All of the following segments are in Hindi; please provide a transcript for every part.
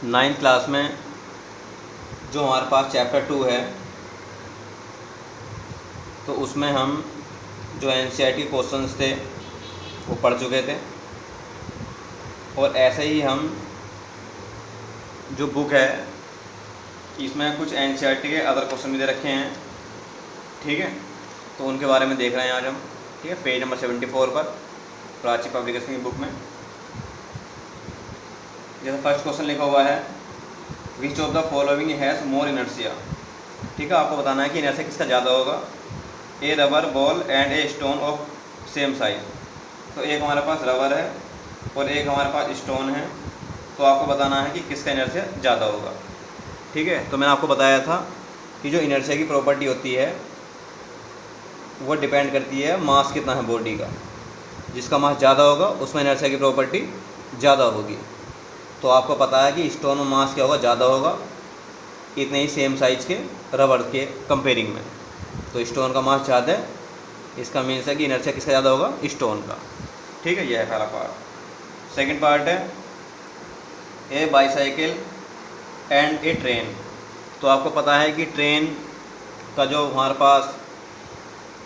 9th क्लास में जो हमारे पास चैप्टर 2 है, तो उसमें हम जो एनसीईआरटी क्वेश्चंस थे वो पढ़ चुके थे, और ऐसे ही हम जो बुक है इसमें कुछ एनसीईआरटी के अदर क्वेश्चन भी दे रखे हैं, ठीक है। तो उनके बारे में देख रहे हैं आज हम, ठीक है। पेज नंबर 74 पर प्राची पब्लिकेशन की बुक में जैसे फर्स्ट क्वेश्चन लिखा हुआ है, which of the following has more inertia, ठीक है। आपको बताना है कि इनर्शिया किसका ज़्यादा होगा। A rubber ball and a stone of same size, तो एक हमारे पास रबर है और एक हमारे पास स्टोन है, तो आपको बताना है कि किसका इनर्शिया ज़्यादा होगा, ठीक है। तो मैंने आपको बताया था कि जो इनर्शिया की प्रॉपर्टी होती है वो डिपेंड करती है मास कितना है बॉडी का। जिसका मास ज़्यादा होगा उसमें इनर्शिया की प्रॉपर्टी ज़्यादा होगी। तो आपको पता है कि स्टोन में मास क्या होगा, ज़्यादा होगा, इतने ही सेम साइज़ के रबर के कंपेयरिंग में। तो स्टोन का मास ज़्यादा है, इसका मीन्स है कि इनर्शिया किसका ज़्यादा होगा, स्टोन का, ठीक है। यह है पहला पार्ट। सेकंड पार्ट है ए बाईसाइकिल एंड ए ट्रेन, तो आपको पता है कि ट्रेन का जो हमारे पास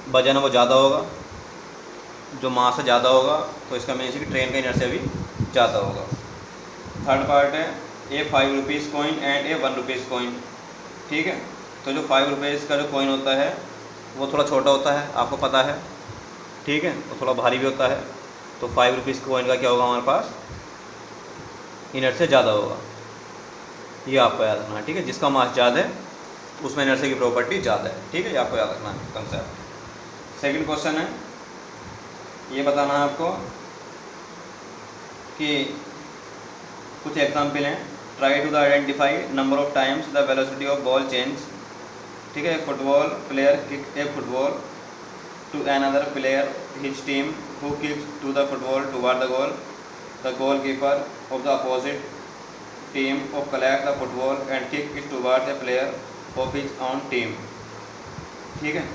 वजन है वो ज़्यादा होगा, जो मास है ज़्यादा होगा, तो इसका मीन्स है कि ट्रेन का इनर्शिया भी ज़्यादा होगा। थर्ड पार्ट है ए 5 rupees coin and A 1 rupees coin, ठीक है। तो जो 5 रुपीज़ का जो कॉइन होता है वो थोड़ा छोटा होता है, आपको पता है, ठीक है, वो थोड़ा भारी भी होता है। तो 5 रुपीज़ कॉइन का क्या होगा, हमारे पास इनर्शिया ज़्यादा होगा, ये आपको याद रखना है, ठीक है। जिसका मास ज़्यादा है उसमें इनर्शिया की प्रॉपर्टी ज़्यादा है, ठीक है। ये आपको याद रखना है कंसेप्ट। सेकंड क्वेश्चन है, ये बताना है आपको कि कुछ एग्जाम्पल हैं। Try to the identify number of times the velocity of ball change, ठीक है। Football player kick a football to another player his team who kicks to the football toward the goal, the goal keeper of the opposite team of collect the football and kick it toward the player of his on team, ठीक है।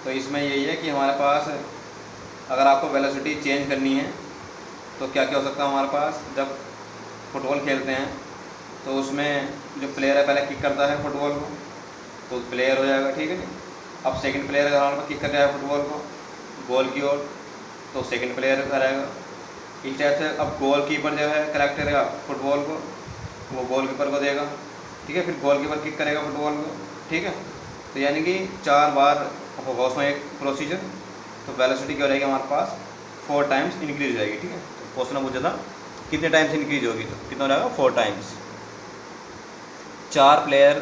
तो इसमें यही है कि हमारे पास अगर आपको वेलोसिटी चेंज करनी है तो क्या क्या हो सकता है हमारे पास। जब फुटबॉल खेलते हैं तो उसमें जो प्लेयर है पहले किक करता है फुटबॉल को, तो प्लेयर हो जाएगा, ठीक है। अब सेकंड प्लेयर अगर हमारे पास किक कर रहा है फुटबॉल को गोल की ओर, तो सेकंड प्लेयर करेगा। इस टाइप से अब गोल कीपर जो है कलेक्ट करेगा फुटबॉल को, वो गोल कीपर को देगा, ठीक है। फिर गोल कीपर किक करेगा फुटबॉल को, ठीक है। तो यानी कि 4 बार होगा उसमें एक प्रोसीजर। तो वेलोसिटी क्या हो जाएगी हमारे पास 4 टाइम्स इंक्रीज हो जाएगी, ठीक है। तो क्वेश्चन पूछा था कितने टाइम्स इंक्रीज होगी, तो कितना हो जाएगा 4 टाइम्स। 4 प्लेयर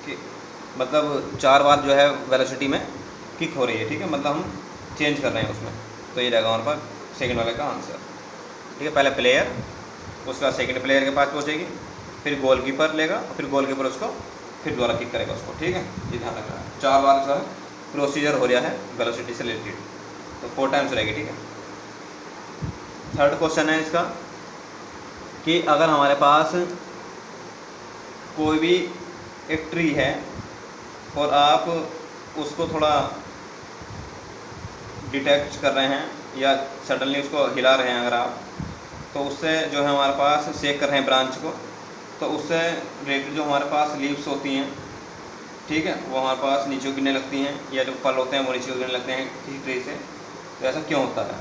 की मतलब 4 बार जो है वेलोसिटी में किक हो रही है, ठीक है, मतलब हम चेंज कर रहे हैं उसमें। तो ये रहेगा हमारे पास सेकंड वाले का आंसर, ठीक है। पहले प्लेयर, उसका सेकंड प्लेयर के पास पहुँचेगी, फिर गोलकीपर लेगा, फिर गोलकीपर उसको फिर दोबारा किक करेगा उसको, ठीक है। ये ध्यान रखना है, 4 बार जो है प्रोसीजर हो रहा है वेलोसिटी से रिलेटेड, तो 4 टाइम्स रहेगी, ठीक है। थर्ड क्वेश्चन है इसका कि अगर हमारे पास कोई भी एक ट्री है और आप उसको थोड़ा डिटेक्ट कर रहे हैं या सडनली उसको हिला रहे हैं अगर आप, तो उससे जो है हमारे पास शेक कर रहे हैं ब्रांच को, तो उससे रिलेटेड जो हमारे पास लीव्स होती हैं, ठीक है, वो हमारे पास नीचे गिरने लगती हैं, या जो फल होते हैं वो नीचे गिरने लगते हैं किसी ट्री से। तो ऐसा क्यों होता है?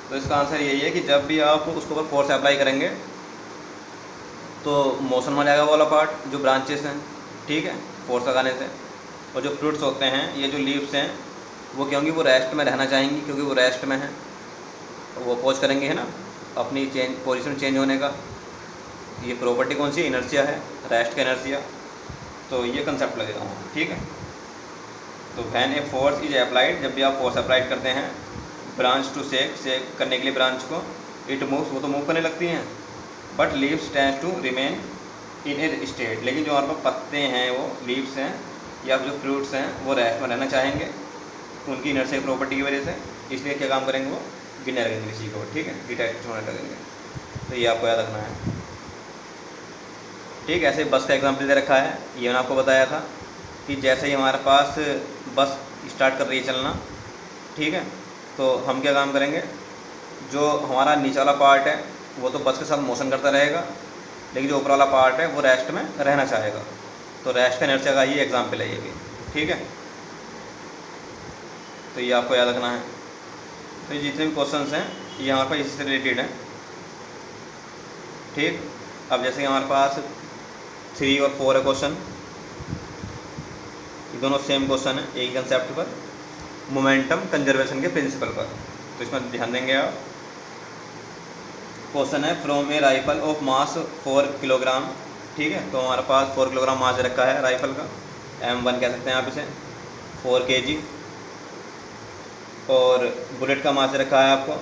तो इसका आंसर यही है कि जब भी आप उसके ऊपर फोर्स अप्लाई करेंगे तो मोशन में जाएगा वो वाला पार्ट जो ब्रांचेस हैं, ठीक है, फोर्स लगाने से। और जो फ्रूट्स होते हैं, ये जो लीव्स हैं, वो क्योंकि वो रेस्ट में रहना चाहेंगी, क्योंकि वो रेस्ट में हैं, वो अपोज करेंगे, है ना, अपनी पोजीशन चेंज होने का। ये प्रॉपर्टी कौन सी इनर्शिया है, रेस्ट का इनर्शिया। तो ये कंसेप्ट लगेगा वहाँ, ठीक है। तो when a force is applied, जब भी आप फोर्स अप्लाइड करते हैं ब्रांच टू शेक करने के लिए ब्रांच को, इट मूव्स, वो तो मूव करने लगती हैं, but leaves tends to remain in a state. लेकिन जो हमारे पास पत्ते हैं, वो लीव्स हैं या जो फ्रूट्स हैं, वो रेस्ट में रहना चाहेंगे उनकी इनर्शिया प्रॉपर्टी की वजह से, इसलिए क्या काम करेंगे, वो गिरने लगेंगे किसी को, ठीक है, डिटेक्ट होने लगेंगे। तो ये आपको याद रखना है, ठीक। ऐसे बस का एग्जाम्पल दे रखा है, ये मैंने आपको बताया था कि जैसे ही हमारे पास बस स्टार्ट कर रही है चलना, ठीक है, तो हम क्या काम करेंगे, जो हमारा नीचे वाला पार्ट है वो तो बस के साथ मोशन करता रहेगा, लेकिन जो ऊपर वाला पार्ट है वो रेस्ट में रहना चाहेगा। तो रेस्ट का इनर्शिया का ही एग्जाम्पल है ये भी, ठीक है। तो ये आपको याद रखना है। तो ये जितने भी क्वेश्चंस हैं ये हमारे पास इसी से रिलेटेड हैं, ठीक। अब जैसे कि हमारे पास 3 और 4 है क्वेश्चन, ये दोनों सेम क्वेश्चन है एक कंसेप्ट पर, मोमेंटम कंजर्वेशन के प्रिंसिपल पर। तो इसमें ध्यान देंगे आप। क्वेश्चन है from A rifle of mass 4 kilogram, ठीक है। तो हमारे पास 4 किलोग्राम मास रखा है राइफल का, M1 कह सकते हैं आप इसे, 4 kg। और बुलेट का मास रखा है आपको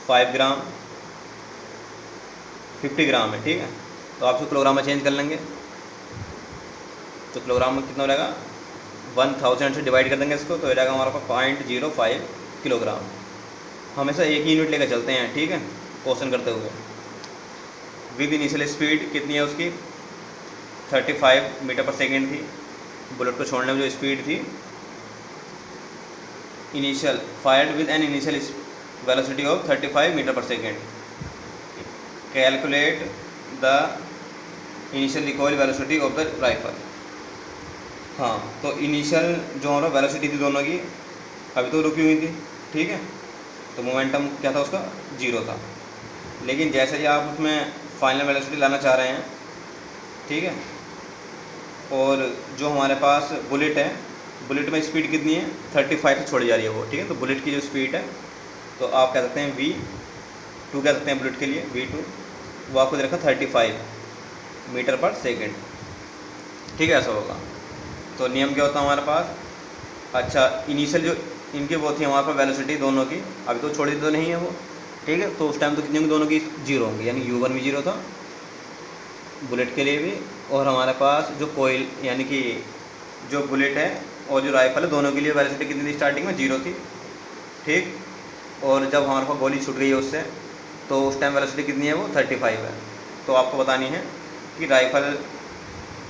5 ग्राम, 50 ग्राम है, ठीक है। तो आप इसको किलोग्राम में चेंज कर लेंगे, तो किलोग्राम में कितना हो जाएगा, 1000 से डिवाइड कर देंगे इसको, तो हो जाएगा हमारे पास 0.05 किलोग्राम। हमेशा एक ही यूनिट लेकर चलते हैं, ठीक है, क्वेश्चन करते हुए। विद इनिशियल स्पीड कितनी है उसकी, 35 मीटर पर सेकेंड थी। बुलेट को छोड़ने में जो स्पीड थी, initial fired with an initial velocity of 35 metre पर second. Calculate the initial recoil velocity of the rifle. हाँ, तो इनिशियल जो हमारा वेलोसिटी थी दोनों की, अभी तो रुकी हुई थी, ठीक है। तो मोमेंटम क्या था उसका, 0 था। लेकिन जैसे ही आप उसमें फाइनल वेलोसिटी लाना चाह रहे हैं, ठीक है, और जो हमारे पास बुलेट है, बुलेट में स्पीड कितनी है, 35 से छोड़ी जा रही है वो, ठीक है। तो बुलेट की जो स्पीड है, तो आप कह सकते हैं V2 कह सकते हैं बुलेट के लिए, V2 वो आपको दे रखा 35 मीटर पर सेकेंड, ठीक है, ऐसा होगा। तो नियम क्या होता है हमारे पास, अच्छा इनिशियल जो इनकी वो थी हमारे पास वेलोसिटी दोनों की, अभी तो छोड़ी तो नहीं है वो, ठीक है। तो उस टाइम तो कितनी होंगी, दोनों की 0 होंगी, यानी U1 भी 0 था बुलेट के लिए भी, और हमारे पास जो कोयल यानी कि जो बुलेट है और जो राइफल है दोनों के लिए वेलोसिटी कितनी थी, स्टार्टिंग में 0 थी, ठीक। और जब हमारे पास गोली छूट गई है उससे, तो उस टाइम वेलोसिटी कितनी है, वो 35 है। तो आपको बतानी है कि राइफल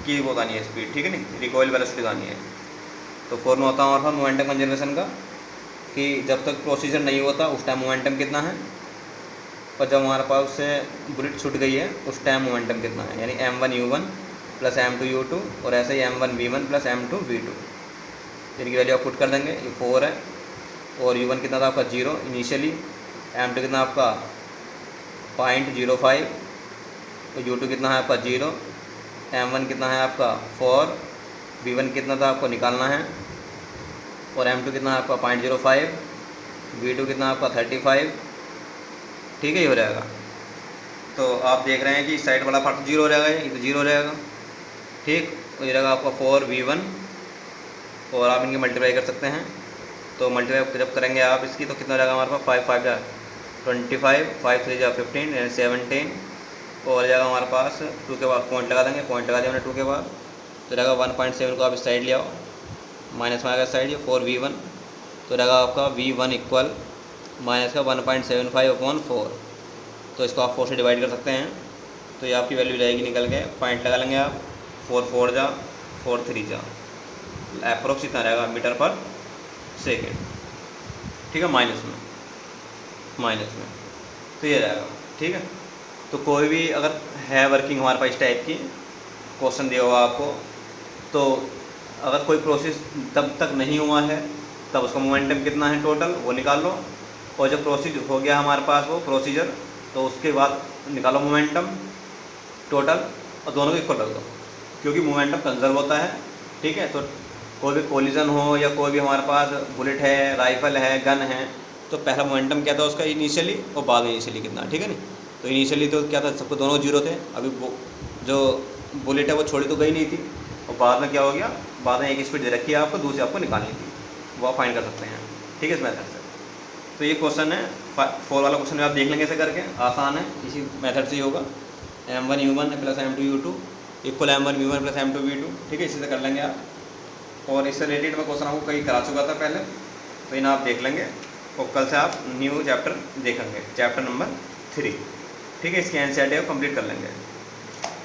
की वो बतानी है स्पीड, ठीक है, नहीं रिकॉइल वेलोसिटी बतानी है। तो फॉर्मूला होता है हमारे पास मोमेंटम कंजर्वेशन का, कि जब तक प्रोसीजर नहीं होता उस टाइम मोमेंटम कितना है, और जब हमारे पास उससे बुलेट छूट गई है उस टाइम मोमेंटम कितना है, यानी M1 U1 plus M2 U2, और ऐसे ही M1 V1 plus M2 V2। इनकी वैल्यू आप पुट कर देंगे, ये 4 है, और U1 कितना था आपका 0 इनिशियली, M2 कितना आपका 0.05, तो U2 कितना है आपका 0, M1 कितना है आपका 4, V1 कितना था आपको निकालना है, और M2 कितना है आपका 0.05, V2 कितना आपका 35, ठीक है, ये हो जाएगा। तो आप देख रहे हैं कि इस साइड वाला पार्ट 0 हो जाएगा, ये तो 0 हो जाएगा, ठीक। तो ये रहेगा आपका 4V1, और आप इनके मल्टीप्लाई कर सकते हैं। तो मल्टीप्लाई जब करेंगे आप इसकी, तो कितना हो जाएगा हमारे पास 5 5 जा 25, 5 3 जा 15 यानी 17, और जाएगा हमारे पास 2 के बाद पॉइंट लगा देंगे, पॉइंट लगा दिया हमने 2 के बाद, तो रहेगा 1.7 को आप इस साइड ले आओ, माइनस में आएगा साइड, ये 4V1, तो रहेगा आपका V1 इक्वल माइनस का 1.75/4। तो इसको आप 4 से डिवाइड कर सकते हैं, तो ये आपकी वैल्यू जाएगी निकल के, पॉइंट लगा लेंगे आप, 4 4 जा 4 3 जा, अप्रोक्स इतना रहेगा मीटर पर सेकेंड, ठीक है, माइनस में तो ये रहेगा, ठीक है। तो कोई भी अगर है वर्किंग हमारे पास इस टाइप की क्वेश्चन दिया हुआ आपको, तो अगर कोई प्रोसेस तब तक नहीं हुआ है तब उसका मोमेंटम कितना है टोटल वो निकाल लो, और जब प्रोसीजर हो गया हमारे पास वो प्रोसीजर, तो उसके बाद निकालो मोमेंटम टोटल, और दोनों को इक्वल रख दो, क्योंकि मोमेंटम कंजर्व होता है, ठीक है। तो कोई भी कोलिजन हो या कोई भी हमारे पास बुलेट है, राइफल है, गन है, तो पहला मोमेंटम क्या था उसका इनिशियली, और बाद में इनिशियली कितना, ठीक है नहीं। तो इनिशियली तो क्या था, सबको दोनों 0 थे, अभी वो जो बुलेट है वो छोड़ी तो गई नहीं थी, और बाद में क्या हो गया, बाद में एक स्पीड दे रखी है आपको, दूसरी आपको निकालनी थी, वो आप फाइंड कर सकते हैं, ठीक है, इस मेथड से। तो ये क्वेश्चन है 4 वाला क्वेश्चन आप देख लेंगे ऐसे करके, आसान है, इसी मेथड से ही होगा। M1 U1 plus M2 U2 equal M1 V1 plus M2 V2, ठीक है, इसी से कर लेंगे आप। और इससे रिलेटेड मैं क्वेश्चन आपको कहीं करा चुका था पहले, तो इन्हें आप देख लेंगे, और कल से आप न्यू चैप्टर देखेंगे, चैप्टर नंबर 3, ठीक है, इसकी NCERT कंप्लीट कर लेंगे।